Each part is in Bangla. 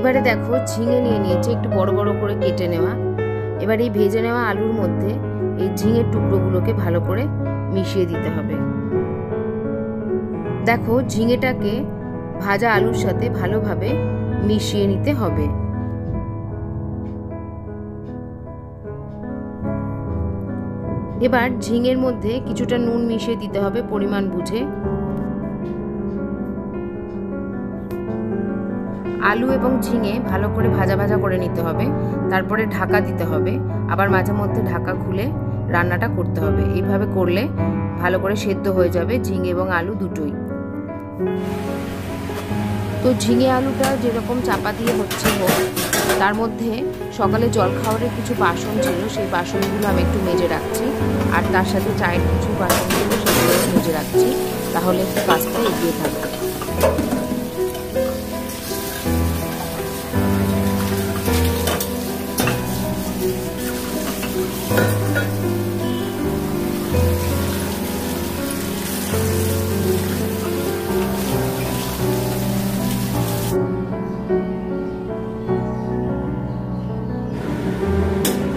এবারে দেখো ঝিঙে নিয়ে নিয়েছি একটু বড় বড় করে কেটে নেওয়া। এবার এই ভেজে নেওয়া আলুর মধ্যে এই ঝিঙের টুকরোগুলোকে ভালো করে মিশিয়ে দিতে হবে। দেখো ঝিঙেটাকে ভাজা আলুর সাথে ভালোভাবে মিশিয়ে নিতে হবে। এবার ঝিঙের মধ্যে কিছুটা নুন মিশিয়ে দিতে হবে পরিমাণ বুঝে। আলু এবং ঝিঙে ভালো করে ভাজা ভাজা করে নিতে হবে, তারপরে ঢাকা দিতে হবে, আবার মাঝে মধ্যে ঢাকা খুলে রান্নাটা করতে হবে। এইভাবে করলে ভালো করে সেদ্ধ হয়ে যাবে ঝিঙে এবং আলু দুটোই। তো ঝিঙে আলুটা যেরকম চাপা দিয়ে হচ্ছে হোক, তার মধ্যে সকালে জলখাবারের কিছু বাসন ছিল, সেই বাসনগুলো আমি একটু মেজে রাখছি, আর তার সাথে চায়ের কিছু বাসন ছিল সেগুলো মেজে রাখছি, তাহলে একটু কাজটা এগিয়ে থাকবে।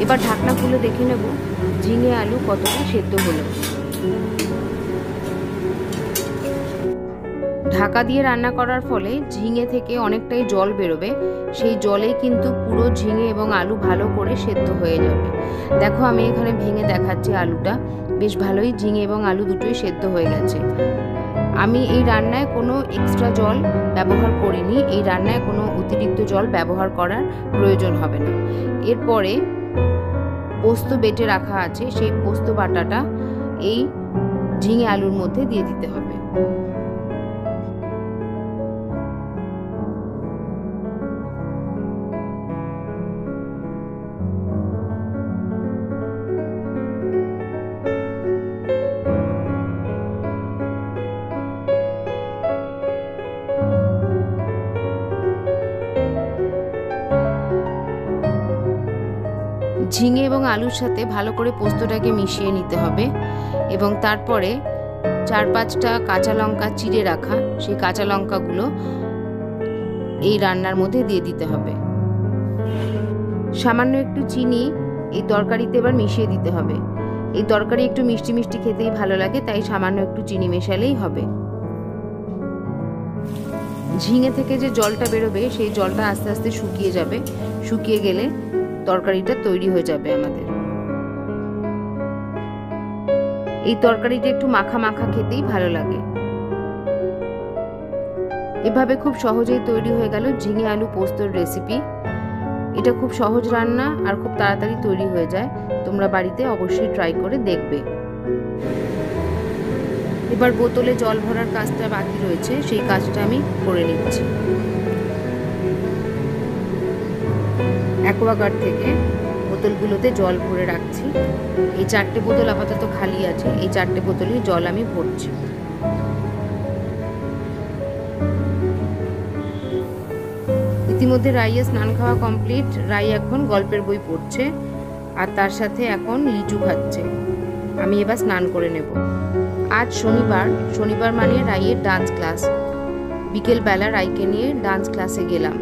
এবার ঢাকনা খুলে দেখে নেব ঝিঙে আলু কতটা সেদ্ধ হলো। ঢাকা দিয়ে রান্না করার ফলে ঝিঙে থেকে অনেকটাই জল বেরোবে, সেই জলেই কিন্তু পুরো ঝিঙে এবং আলু ভালো করে সেদ্ধ হয়ে যাবে। দেখো আমি এখানে ভেঙে দেখাচ্ছি, আলুটা বেশ ভালোই ঝিঙে এবং আলু দুটোই সেদ্ধ হয়ে গেছে। আমি এই রান্নায় কোনো এক্সট্রা জল ব্যবহার করিনি, এই রান্নায় কোনো অতিরিক্ত জল ব্যবহার করার প্রয়োজন হবে না। এরপরে পোস্ত বেটে রাখা আছে, সেই পোস্ত বাটাটা এই ঝিঙে আলুর মধ্যে দিয়ে দিতে হবে। ঝিঙে এবং আলুর সাথে ভালো করে পোস্তটাকে মিশিয়ে নিতে হবে এবং তারপরে 4-5টা কাঁচা লঙ্কা চিড়ে রাখা, সেই কাঁচা লঙ্কাগুলো এই রান্নার মধ্যে দিয়ে দিতে হবে। সামান্য একটু চিনি এই তরকারিতে এবার মিশিয়ে দিতে হবে। এই তরকারি একটু মিষ্টি মিষ্টি খেতেই ভালো লাগে, তাই সামান্য একটু চিনি মেশালেই হবে। ঝিঙে থেকে যে জলটা বেরোবে সেই জলটা আস্তে আস্তে শুকিয়ে যাবে, শুকিয়ে গেলে তরকারিটা তৈরি হয়ে যাবে আমাদের। এই তরকারিটা একটু মাখা মাখা খেতেই ভালো লাগে। এভাবে খুব সহজেই তৈরি হয়ে গেল ঝিঙে আলু পোস্তর রেসিপি। এটা খুব সহজ রান্না আর খুব তাড়াতাড়ি তৈরি হয়ে যায়, তোমরা বাড়িতে অবশ্যই ট্রাই করে দেখবে। এবার বোতলে জল ভরার কাজটা বাকি রয়েছে, সেই কাজটা আমি করে নিচ্ছি। অ্যাকোয়াগার্ড থেকে বোতলগুলোতে জল ভরে রাখছি। এই 4টে বোতল আপাতত খালি আছে, এই 4টে বোতলেই জল আমি ভরছি। ইতিমধ্যে রাইয়ের স্নান খাওয়া কমপ্লিট, রাই এখন গল্পের বই পড়ছে আর তার সাথে এখন লিচু খাচ্ছে। আমি এবার স্নান করে নেব। আজ শনিবার মানে রাইয়ের ডান্স ক্লাস। বিকেলবেলা রাইকে নিয়ে ডান্স ক্লাসে গেলাম।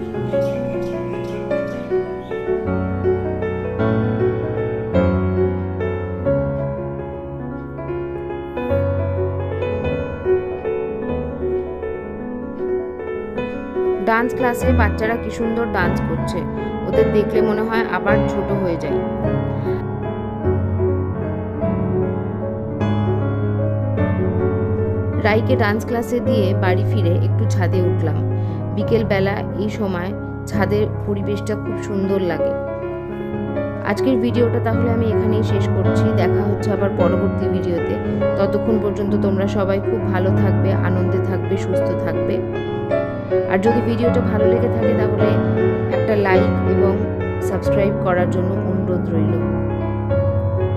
ডান্স ক্লাসে বাচ্চারা কি সুন্দর ডান্স করছে, ওদের দেখলে মনে হয় আবার ছোট হয়ে যায়। রাইকে ডান্স ক্লাসে দিয়ে বাড়ি ফিরে একটু ছাদে উঠলাম। বিকেল বেলা এই সময় ছাদের পরিবেশটা খুব সুন্দর লাগে। আজকের ভিডিওটা তাহলে আমি এখানেই শেষ করছি। দেখা হচ্ছে আবার পরবর্তী ভিডিওতে। ততক্ষণ পর্যন্ত তোমরা সবাই খুব ভালো থাকবে, আনন্দে থাকবে, সুস্থ থাকবে। আর যদি ভিডিওটা ভালো লেগে থাকে তাহলে একটা লাইক এবং সাবস্ক্রাইব করার জন্য অনুরোধ রইল।